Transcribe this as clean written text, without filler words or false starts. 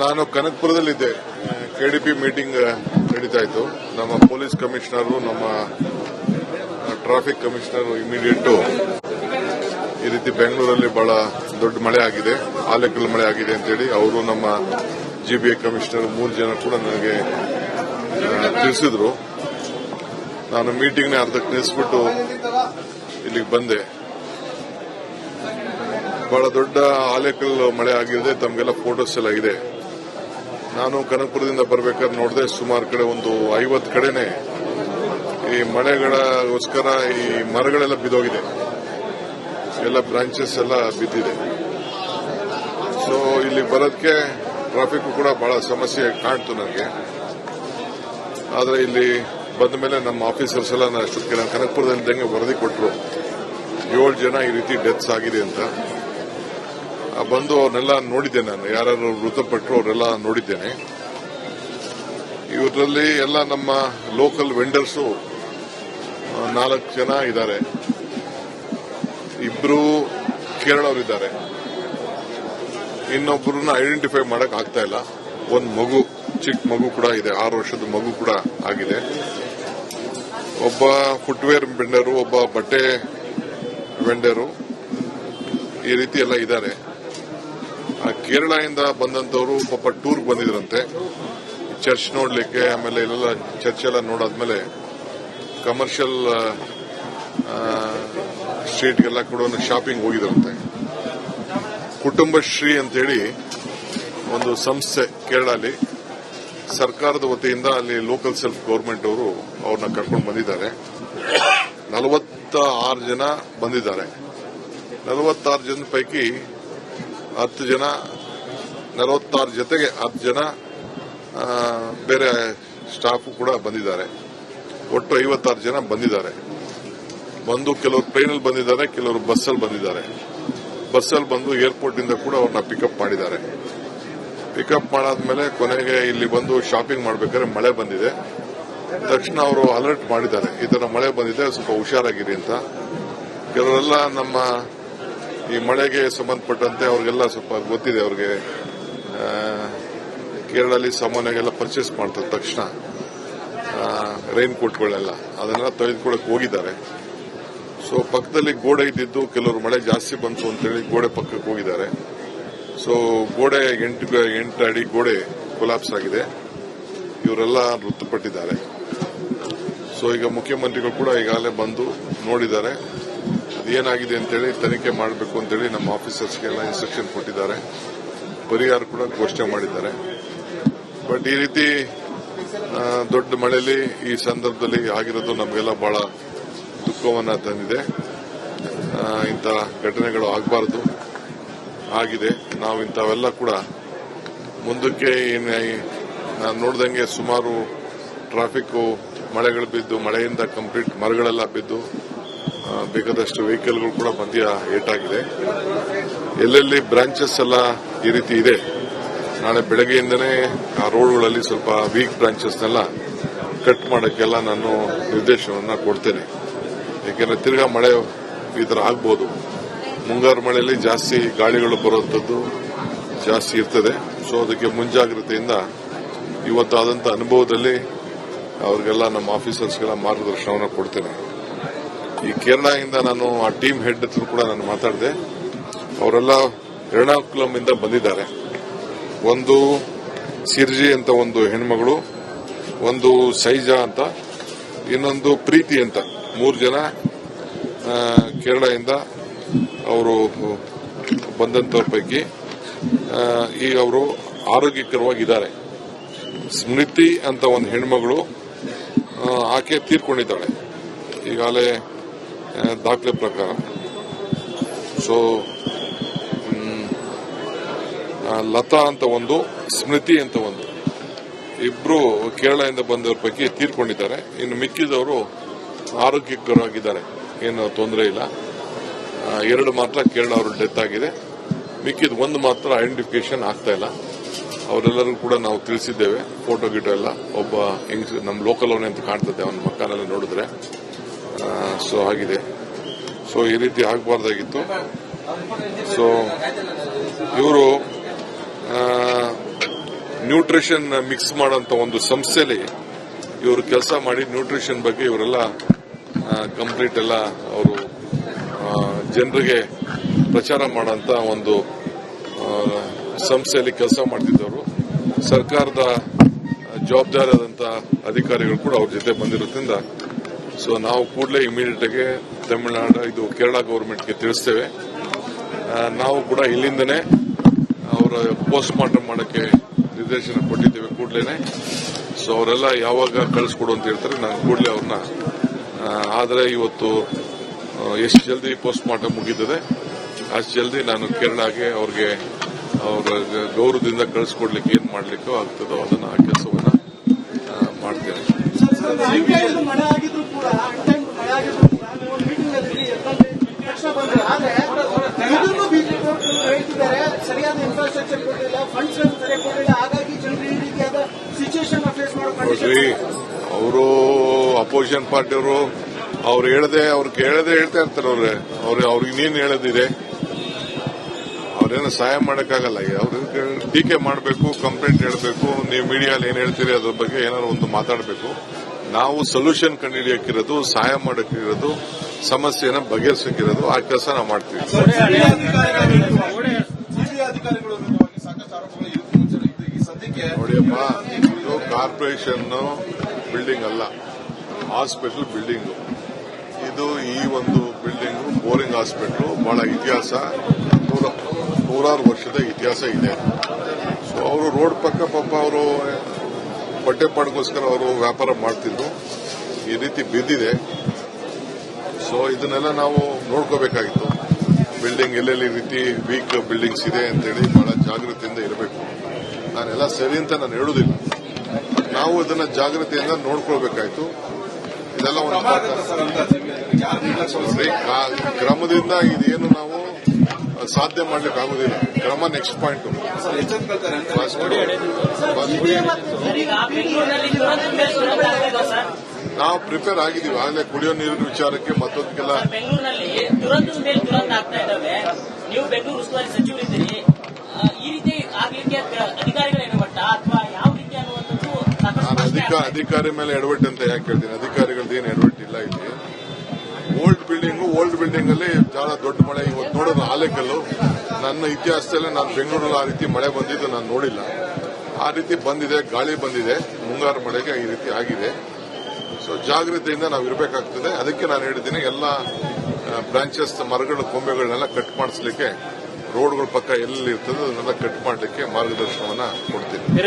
ನಾನು ಕನಕಪುರದಲ್ಲಿದ್ದೆ. KDP meeting ನಡೀತಾ ಇತ್ತು. ನಮ್ಮ ಪೊಲೀಸ್ ಕಮಿಷನರು, ನಮ್ಮ ಟ್ರಾಫಿಕ್ ಕಮಿಷನರ್ ಇಮಿಡಿಯೇಟ್ ಈ ರೀತಿ ಬೆಂಗಳೂರಲ್ಲಿ ಬಹಳ ದೊಡ್ಡ ಮಳೆ ಆಗಿದೆ, ಆಲೆಕಲ್ ಮಳೆ ಆಗಿದೆ ಅಂತೇಳಿ ಅವರು ನಮ್ಮ ಜಿಬಿಐ ಕಮಿಷನರ್ 3 ಜನ ಕೂಡ ನನಗೆ ತಿಳಿಸಿದ್ರು. ನಾನು ಮೀಟಿಂಗ್ನ ಅರ್ಧಕ್ಕೆ ನಿಲ್ಲಿಸ್ಬಿಟ್ಟು ಇಲ್ಲಿಗೆ ಬಂದೆ. ಬಹಳ ದೊಡ್ಡ ಆಲೆಕಲ್ ಮಳೆ ಆಗಿದೆ. ತಮಗೆಲ್ಲ ಫೋಟೋಸ್ ಎಲ್ಲ ಇದೆ. ನಾನು ಕನಕಪುರದಿಂದ ಬರಬೇಕಾದ್ರೆ ನೋಡಿದೆ, ಸುಮಾರು ಕಡೆ ಒಂದು 50 ಕಡೆನೆ ಈ ಮಳೆಗೋಸ್ಕರ ಈ ಮರಗಳೆಲ್ಲ ಬಿದ್ದೋಗಿದೆ, ಎಲ್ಲ ಬ್ರಾಂಚಸ್ ಎಲ್ಲ ಬಿದ್ದಿದೆ. ಸೊ ಇಲ್ಲಿ ಬರೋದಕ್ಕೆ ಟ್ರಾಫಿಕ್ ಕೂಡ ಬಹಳ ಸಮಸ್ಯೆ ಕಾಣ್ತು ನನಗೆ. ಆದರೆ ಇಲ್ಲಿ ಬಂದ ಮೇಲೆ ನಮ್ಮ ಆಫೀಸರ್ಸ್ ಎಲ್ಲ ಅಷ್ಟೊತ್ತಿಗೆ ನಾನು ಕನಕಪುರದಲ್ಲಿದ್ದಂಗೆ ವರದಿ ಕೊಟ್ಟರು, 7 ಜನ ಈ ರೀತಿ ಡೆತ್ಸ್ ಆಗಿದೆ ಅಂತ. ಬಂದು ಅವ್ರನ್ನೆಲ್ಲ ನೋಡಿದ್ದೇನೆ. ನಾನು ಯಾರು ಮೃತಪಟ್ಟರು ಅವರೆಲ್ಲ ನೋಡಿದ್ದೇನೆ. ಇವರಲ್ಲಿ ಎಲ್ಲ ನಮ್ಮ ಲೋಕಲ್ ವೆಂಡರ್ಸು 4 ಜನ ಇದ್ದಾರೆ. 2 ಕೇರಳವರಿದ್ದಾರೆ. ಇನ್ನೊಬ್ಬರನ್ನ ಐಡೆಂಟಿಫೈ ಮಾಡಕ್ ಆಗ್ತಾ ಇಲ್ಲ. ಒಂದು ಮಗು, ಚಿಕ್ಕ ಮಗು ಕೂಡ ಇದೆ, 6 ವರ್ಷದ ಮಗು ಕೂಡ ಆಗಿದೆ. ಒಬ್ಬ ಫುಟ್ವೇರ್ ವೆಂಡರು, ಒಬ್ಬ ಬಟ್ಟೆ ವೆಂಡರು, ಈ ರೀತಿ ಎಲ್ಲ ಇದ್ದಾರೆ. ಕೇರಳದಿಂದ ಬಂದಂತವರು ಪಾಪ ಟೂರ್ಗೆ ಬಂದಿದ್ರಂತೆ, ಚರ್ಚ್ ನೋಡ್ಲಿಕ್ಕೆ. ಆಮೇಲೆ ಇಲ್ಲೆಲ್ಲ ಚರ್ಚ್ ಎಲ್ಲ ನೋಡಾದ್ಮೇಲೆ ಕಮರ್ಷಿಯಲ್ ಸ್ಟ್ರೀಟ್ಗೆಲ್ಲ ಕೂಡ ಶಾಪಿಂಗ್ ಹೋಗಿದ್ರಂತೆ. ಕುಟುಂಬಶ್ರೀ ಅಂತೇಳಿ ಒಂದು ಸಂಸ್ಥೆ ಕೇರಳಲ್ಲಿ ಸರ್ಕಾರದ ವತಿಯಿಂದ ಅಲ್ಲಿ ಲೋಕಲ್ ಸೆಲ್ಫ್ ಗವರ್ಮೆಂಟ್ ಅವರು ಅವ್ರನ್ನ ಕರ್ಕೊಂಡು ಬಂದಿದ್ದಾರೆ. 46 ಜನ ಬಂದಿದ್ದಾರೆ. 46 ಜನ ಪೈಕಿ 10 ಜನ, 46 ಜೊತೆಗೆ 10 ಜನ ಬೇರೆ ಸ್ಟಾಫ್ ಕೂಡ ಬಂದಿದ್ದಾರೆ. ಒಟ್ಟು 56 ಜನ ಬಂದಿದ್ದಾರೆ. ಕೆಲವರು ಟ್ರೈನಲ್ಲಿ ಬಂದಿದ್ದಾರೆ, ಕೆಲವರು ಬಸ್ಸಲ್ಲಿ ಬಂದಿದ್ದಾರೆ. ಬಸ್ಸಲ್ಲಿ ಬಂದು ಏರ್ಪೋರ್ಟ್ ಇಂದ ಕೂಡ ಅವ್ರನ್ನ ಪಿಕಪ್ ಮಾಡಿದ್ದಾರೆ. ಪಿಕಪ್ ಮಾಡಾದ್ಮೇಲೆ ಕೊನೆಗೆ ಇಲ್ಲಿ ಬಂದು ಶಾಪಿಂಗ್ ಮಾಡಬೇಕಾದ್ರೆ ಮಳೆ ಬಂದಿದೆ. ತಕ್ಷಣ ಅವರು ಅಲರ್ಟ್ ಮಾಡಿದ್ದಾರೆ, ಈ ತರ ಮಳೆ ಬಂದಿದೆ, ಸ್ವಲ್ಪ ಹುಷಾರಾಗಿರಿ ಅಂತ. ಕೆಲವರೆಲ್ಲ ನಮ್ಮ ಈ ಮಳೆಗೆ ಸಂಬಂಧಪಟ್ಟಂತೆ ಅವ್ರಿಗೆಲ್ಲ ಸ್ವಲ್ಪ ಗೊತ್ತಿದೆ. ಅವ್ರಿಗೆ ಕೇರಳಲ್ಲಿ ಸಾಮಾನ್ಯಗೆಲ್ಲ ಪರ್ಚೇಸ್ ಮಾಡ್ತಾರೆ ತಕ್ಷಣ ರೈನ್ ಕೋಟ್ಗಳೆಲ್ಲ, ಅದನ್ನೆಲ್ಲ ತೆಗೆದುಕೊಳ್ಳಕ್ಕೆ ಹೋಗಿದ್ದಾರೆ. ಸೊ ಪಕ್ಕದಲ್ಲಿ ಗೋಡೆ ಇದ್ದಿದ್ದು, ಕೆಲವರು ಮಳೆ ಜಾಸ್ತಿ ಬಂತು ಅಂತೇಳಿ ಗೋಡೆ ಪಕ್ಕಕ್ಕೆ ಹೋಗಿದ್ದಾರೆ. ಸೊ ಗೋಡೆ 8 ಅಡಿ ಗೋಡೆ ಕೊಲಾಪ್ಸ್ ಆಗಿದೆ. ಇವರೆಲ್ಲ ಮೃತಪಟ್ಟಿದ್ದಾರೆ. ಸೊ ಈಗ ಮುಖ್ಯಮಂತ್ರಿಗಳು ಕೂಡ ಈಗಾಗಲೇ ಬಂದು ನೋಡಿದ್ದಾರೆ. ಅದೇನಾಗಿದೆ ಅಂತೇಳಿ ತನಿಖೆ ಮಾಡಬೇಕು ಅಂತೇಳಿ ನಮ್ಮ ಆಫೀಸರ್ಸ್ಗೆಲ್ಲ ಇನ್ಸ್ಟ್ರಕ್ಷನ್ ಕೊಟ್ಟಿದ್ದಾರೆ. ಪರಿಹಾರ ಕೂಡ ಘೋಷಣೆ ಮಾಡಿದ್ದಾರೆ. ಬಟ್ ಈ ರೀತಿ ದೊಡ್ಡ ಮಳೆಯಲ್ಲಿ ಈ ಸಂದರ್ಭದಲ್ಲಿ ಆಗಿರೋದು ನಮಗೆಲ್ಲ ಬಹಳ ದುಃಖವನ್ನ ತಂದಿದೆ. ಇಂಥ ಘಟನೆಗಳು ಆಗಬಾರದು, ಆಗಿದೆ. ನಾವು ಇಂಥವೆಲ್ಲ ಕೂಡ ಮುಂದಕ್ಕೆ ನಾನು ನೋಡ್ದಂಗೆ ಸುಮಾರು ಟ್ರಾಫಿಕ್ ಮಳೆಗಳು ಬಿದ್ದು, ಮಳೆಯಿಂದ ಕಂಪ್ಲೀಟ್ ಮರಗಳೆಲ್ಲ ಬಿದ್ದು ಬೇಕಾದಷ್ಟು ವೆಹಿಕಲ್ಗಳು ಕೂಡ ಮಧ್ಯ ಏಟಾಗಿದೆ. ಎಲ್ಲೆಲ್ಲಿ ಬ್ರಾಂಚಸ್ ಎಲ್ಲ ಈ ರೀತಿ ಇದೆ, ನಾಳೆ ಬೆಳಗ್ಗೆಯಿಂದನೇ ಆ ರೋಡ್ಗಳಲ್ಲಿ ಸ್ವಲ್ಪ ವೀಕ್ ಬ್ರಾಂಚಸ್ನೆಲ್ಲ ಕಟ್ ಮಾಡೋಕ್ಕೆಲ್ಲ ನಾನು ನಿರ್ದೇಶನವನ್ನ ಕೊಡ್ತೇನೆ. ಯಾಕೆಂದ್ರೆ ತಿರ್ಗಾ ಮಳೆ ಈ ತರ ಆಗ್ಬೋದು. ಮುಂಗಾರು ಮಳೆಯಲ್ಲಿ ಜಾಸ್ತಿ ಗಾಳಿಗಳು ಬರುವಂತದ್ದು ಜಾಸ್ತಿ ಇರ್ತದೆ. ಸೊ ಅದಕ್ಕೆ ಮುಂಜಾಗ್ರತೆಯಿಂದ ಇವತ್ತಾದಂಥ ಅನುಭವದಲ್ಲಿ ಅವ್ರಿಗೆಲ್ಲ ನಮ್ಮ ಆಫೀಸರ್ಸ್ಗೆಲ್ಲ ಮಾರ್ಗದರ್ಶನವನ್ನು ಕೊಡ್ತೇನೆ. ಈ ಕೇರಳದಿಂದ ನಾನು ಆ ಟೀಮ್ ಹೆಡ್ ಹತ್ರ ಕೂಡ ನಾನು ಮಾತಾಡಿದೆ. ಅವರೆಲ್ಲ ಎರ್ನಾಕುಲಂನಿಂದ ಬಂದಿದ್ದಾರೆ. ಒಂದು ಸಿರ್ಜಿ ಅಂತ ಒಂದು ಹೆಣ್ಮಗಳು, ಒಂದು ಸೈಜಾ ಅಂತ, ಇನ್ನೊಂದು ಪ್ರೀತಿ ಅಂತ, 3 ಜನ ಕೇರಳದಿಂದ ಅವರು ಬಂದಂತವ್ರ ಪೈಕಿ ಈಗ ಅವರು ಆರೋಗ್ಯಕರವಾಗಿದ್ದಾರೆ. ಸ್ಮೃತಿ ಅಂತ ಒಂದು ಹೆಣ್ಮಗಳು, ಆಕೆ ತೀರ್ಕೊಂಡಿದ್ದಾಳೆ ಈಗಾಗಲೇ ದಾಖಲೆ ಪ್ರಕಾರ. ಸೊ ಲತಾ ಅಂತ ಒಂದು, ಸ್ಮೃತಿ ಅಂತ ಒಂದು, ಇಬ್ರು ಕೇರಳದಿಂದ ಬಂದವರ ಪೈಕಿ ತೀರ್ಕೊಂಡಿದ್ದಾರೆ. ಇನ್ನು ಮಿಕ್ಕಿದವರು ಆರೋಗ್ಯಕರವಾಗಿದ್ದಾರೆ, ಏನು ತೊಂದರೆ ಇಲ್ಲ. 2 ಮಾತ್ರ ಕೇರಳ ಅವರು ಡೆತ್ ಆಗಿದೆ. ಮಿಕ್ಕಿದ 1 ಮಾತ್ರ ಐಡೆಂಟಿಫಿಕೇಶನ್ ಆಗ್ತಾ ಇಲ್ಲ. ಅವರೆಲ್ಲರೂ ಕೂಡ ನಾವು ತಿಳಿಸಿದ್ದೇವೆ. ಫೋಟೋ ಗಿಟೋ ಎಲ್ಲ ಒಬ್ಬ ನಮ್ಮ ಲೋಕಲ್ ಅವನೇ ಅಂತ ಕಾಣ್ತದೆ, ಅವನ ಮಕ್ಕನೆಲ್ಲ ನೋಡಿದ್ರೆ. ಸೊ ಆಗಿದೆ. ಸೊ ಈ ರೀತಿ ಆಗಬಾರ್ದಾಗಿತ್ತು. ಸೊ ಇವರು ನ್ಯೂಟ್ರಿಷನ್ ಮಿಕ್ಸ್ ಮಾಡೋಂಥ ಒಂದು ಸಂಸ್ಥೆಯಲ್ಲಿ ಇವರು ಕೆಲಸ ಮಾಡಿ ನ್ಯೂಟ್ರಿಷನ್ ಬಗ್ಗೆ ಇವರೆಲ್ಲ ಕಂಪ್ಲೀಟ್ ಎಲ್ಲ ಅವರು ಜನರಿಗೆ ಪ್ರಚಾರ ಮಾಡೋಂಥ ಒಂದು ಸಂಸ್ಥೆಯಲ್ಲಿ ಕೆಲಸ ಮಾಡ್ತಿದ್ದವರು. ಸರ್ಕಾರದ ಜವಾಬ್ದಾರಿಯಾದಂಥ ಅಧಿಕಾರಿಗಳು ಕೂಡ ಅವ್ರ ಜೊತೆ ಬಂದಿರೋದ್ರಿಂದ ಸೊ ನಾವು ಕೂಡಲೇ ಇಮಿಡಿಯೇಟ್ ಆಗಿ ತಮಿಳುನಾಡು ಕೇರಳ ಗವರ್ಮೆಂಟ್ಗೆ ತಿಳಿಸ್ತೇವೆ. ನಾವು ಕೂಡ ಇಲ್ಲಿಂದನೇ ಅವರ ಪೋಸ್ಟ್ ಮಾರ್ಟಮ್ ಮಾಡೋಕ್ಕೆ ನಿರ್ದೇಶನ ಕೊಟ್ಟಿದ್ದೇವೆ ಕೂಡಲೇ. ಸೊ ಅವರೆಲ್ಲ ಯಾವಾಗ ಕಳಿಸ್ಕೊಡು ಅಂತ ಹೇಳ್ತಾರೆ ನಾನು ಕೂಡಲೇ ಅವ್ರನ್ನ ಆದರೆ ಇವತ್ತು ಎಷ್ಟು ಜಲ್ದಿ ಪೋಸ್ಟ್ ಮಾರ್ಟಮ್ ಮುಗಿತದೆ ಅಷ್ಟು ಜಲ್ದಿ ನಾನು ಕೇರಳಗೆ ಅವ್ರಿಗೆ ಅವರ ಗೌರವದಿಂದ ಕಳಿಸ್ಕೊಡ್ಲಿಕ್ಕೆ ಏನ್ ಮಾಡ್ಲಿಕ್ಕೋ ಆಗ್ತದೋ ಅದನ್ನ ಆ ಕೆಲಸವನ್ನ ಮಾಡ್ತೇನೆ. ಸರಿಯಾದ ಇನ್ಫ್ರಾಸ್ಟ್ರಕ್ಚರ್ ಕೊಡಲಿಲ್ಲ, ಫಂಡ್ಸ್ ಸರಿಯಾಗಿ ಕೊಡಲಿಲ್ಲ, ಹಾಗಾಗಿ ಜನರು ಈ ರೀತಿಯಾದ ಸಿಚುವೇಶನ್ ಫೇಸ್ ನೋಡ್ರಿ, ಅವರು ಅಪೋಸಿಷನ್ ಪಾರ್ಟಿಯವರು ಅವ್ರು ಅವ್ರಿಗೆ ಹೇಳದೆ ಹೇಳ್ತಾ ಇರ್ತಾರೆ. ಅವ್ರಿಗೆ ಇನ್ನೇನು ಹೇಳೋದಿದೆ, ಅವ್ರೇನು ಸಹಾಯ ಮಾಡೋಕ್ಕಾಗಲ್ಲ. ಅವ್ರಿಗೆ ಟೀಕೆ ಮಾಡಬೇಕು, ಕಂಪ್ಲೇಂಟ್ ಹೇಳಬೇಕು, ನೀವು ಮೀಡಿಯಾದಲ್ಲಿ ಏನ್ ಹೇಳ್ತೀರಿ ಅದ್ರ ಬಗ್ಗೆ ಏನಾದ್ರು ಒಂದು ಮಾತಾಡಬೇಕು. ನಾವು ಸೊಲ್ಯೂಷನ್ ಕಂಡುಹಿಡಿಯಕ್ಕಿರೋದು, ಸಹಾಯ ಮಾಡೋಕ್ಕಿರೋದು, ಸಮಸ್ಯೆನ ಬಗೆಹರಿಸಕ್ಕಿರೋದು, ಆ ಕೆಲಸ ನಾವು ಮಾಡ್ತೀವಿ. ನೋಡಿಯಪ್ಪ, ಇದು ಕಾರ್ಪೊರೇಷನ್ ಬಿಲ್ಡಿಂಗ್ ಅಲ್ಲ, ಹಾಸ್ಪಿಟಲ್ ಬಿಲ್ಡಿಂಗು ಇದು. ಈ ಒಂದು ಬಿಲ್ಡಿಂಗು ಬೋರಿಂಗ್ ಹಾಸ್ಪಿಟಲ್, ಬಹಳ ಇತಿಹಾಸ, ನೂರಾರು ವರ್ಷದ ಇತಿಹಾಸ ಇದೆ. ಸೊ ಅವರು ರೋಡ್ ಪಕ್ಕ ಪಾಪ ಅವರು ಹೊಟ್ಟೆಪಾಡಿಗೋಸ್ಕರ ಅವರು ವ್ಯಾಪಾರ ಮಾಡ್ತಿದ್ರು. ಈ ರೀತಿ ಬಿದ್ದಿದೆ. ಸೊ ಇದನ್ನೆಲ್ಲ ನಾವು ನೋಡ್ಕೋಬೇಕಾಗಿತ್ತು. ಬಿಲ್ಡಿಂಗ್ ಎಲ್ಲೆಲ್ಲಿ ರೀತಿ ವೀಕ್ ಬಿಲ್ಡಿಂಗ್ಸ್ ಇದೆ ಅಂತೇಳಿ ಬಹಳ ಜಾಗೃತಿಯಿಂದ ಇರಬೇಕು. ನಾನೆಲ್ಲ ಸರಿ ಅಂತ ನಾನು ಹೇಳುವುದಿಲ್ಲ, ನಾವು ಅದನ್ನ ಜಾಗೃತಿಯಿಂದ ನೋಡ್ಕೊಳ್ಬೇಕಾಯ್ತು. ಇದೆಲ್ಲ ಒಂದು ಕ್ರಮದಿಂದ ಇದೇನು ನಾವು ಸಾಧ್ಯ ಮಾಡ್ಲಿಕ್ಕೆ ಆಗುದಿಲ್ಲ. ಕ್ರಮ ನೆಕ್ಸ್ಟ್ ಪಾಯಿಂಟ್. ನಾವು ಪ್ರಿಪೇರ್ ಆಗಿದ್ದೀವಿ ಆಗಲೇ ಕುಡಿಯೋ ನೀರಿನ ವಿಚಾರಕ್ಕೆ ಮತ್ತೊಂದಕ್ಕೆಲ್ಲ. ಬೆಂಗಳೂರಿನಲ್ಲಿ ದುರಂತದ ಮೇಲೆ ದುರಂತ ಆಗ್ತಾ ಇದ್ದಾವೆ. ನೀವು ಬೆಂಗಳೂರು ಉಸ್ತುವಾರಿ ಸಚಿವರಿದ್ದೀರಿ, ಈ ರೀತಿ ಆಗ್ಲಿಕ್ಕೆ ಅಧಿಕಾರಿಗಳು ಎಡವಟ್ಟ ಅಥವಾ ಯಾವ ರೀತಿ ಅನ್ನುವಂಥದ್ದು ನಾನು ಅಧಿಕಾರಿ ಮೇಲೆ ಎಡವಟ್ಟು ಅಂತ ಯಾಕೆ ಹೇಳ್ತೀನಿ? ಅಧಿಕಾರಿಗಳದ್ದು ಏನು ಎಡವಟ್ಟಿಲ್ಲ. ಇಲ್ಲಿ ಓಲ್ಡ್ ಬಿಲ್ಡಿಂಗ್ ಅಲ್ಲಿ ಬಹಳ ದೊಡ್ಡ ಮಳೆ ಇವತ್ತು ನೋಡೋದು ಆಲೇಕಲ್ಲು. ನನ್ನ ಇತಿಹಾಸದಲ್ಲಿ ನಾನು ಬೆಂಗಳೂರಲ್ಲಿ ಆ ರೀತಿ ಮಳೆ ಬಂದಿದ್ದು ನಾನು ನೋಡಿಲ್ಲ. ಆ ರೀತಿ ಬಂದಿದೆ, ಗಾಳಿ ಬಂದಿದೆ, ಮುಂಗಾರು ಮಳೆಗೆ ಈ ರೀತಿ ಆಗಿದೆ. ಸೊ ಜಾಗ್ರತೆಯಿಂದ ನಾವು ಇರಬೇಕಾಗ್ತದೆ. ಅದಕ್ಕೆ ನಾನು ಹೇಳಿದ್ದೀನಿ, ಎಲ್ಲ ಬ್ರಾಂಚಸ್ ಮರಗಳ ಕೊಂಬೆಗಳನ್ನೆಲ್ಲ ಕಟ್ ಮಾಡಿಸ್ಲಿಕ್ಕೆ, ರೋಡ್ಗಳ ಪಕ್ಕ ಎಲ್ಲಿ ಇರ್ತದೆ ಅದನ್ನೆಲ್ಲ ಕಟ್ ಮಾಡಲಿಕ್ಕೆ ಮಾರ್ಗದರ್ಶನವನ್ನ ಕೊಡ್ತೀನಿ.